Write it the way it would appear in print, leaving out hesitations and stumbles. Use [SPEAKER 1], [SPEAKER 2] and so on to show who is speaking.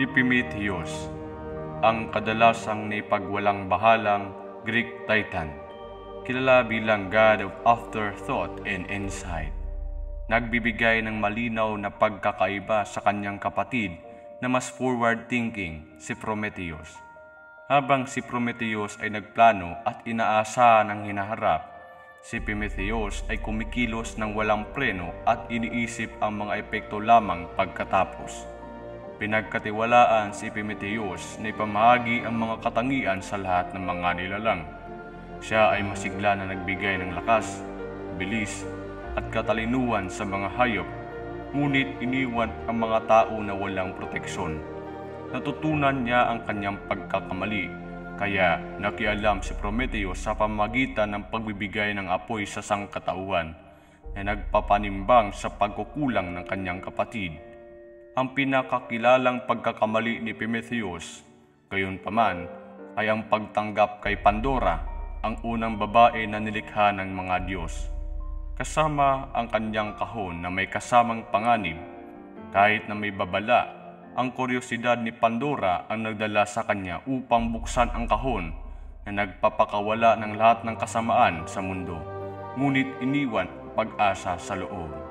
[SPEAKER 1] Epimetheus, ang kadalasang naipagwalang bahalang Greek Titan, kilala bilang God of Afterthought and Insight. Nagbibigay ng malinaw na pagkakaiba sa kanyang kapatid na mas forward-thinking, si Prometheus. Habang si Prometheus ay nagplano at inaasa ng hinaharap, si Epimetheus ay kumikilos ng walang preno at iniisip ang mga epekto lamang pagkatapos. Pinagkatiwalaan si Epimetheus na ipamahagi ang mga katangian sa lahat ng mga nilalang. Siya ay masigla na nagbigay ng lakas, bilis, at katalinuhan sa mga hayop, ngunit iniwan ang mga tao na walang proteksyon. Natutunan niya ang kanyang pagkakamali, kaya nakialam si Prometheus sa pamamagitan ng pagbibigay ng apoy sa sangkatauhan na nagpapanimbang sa pagkukulang ng kanyang kapatid. Ang pinakakilalang pagkakamali ni Epimetheus, gayunpaman, ay ang pagtanggap kay Pandora, ang unang babae na nilikha ng mga Diyos. Kasama ang kanyang kahon na may kasamang panganib, kahit na may babala, ang kuryosidad ni Pandora ang nagdala sa kanya upang buksan ang kahon na nagpapakawala ng lahat ng kasamaan sa mundo, ngunit iniwan pag-asa sa loob.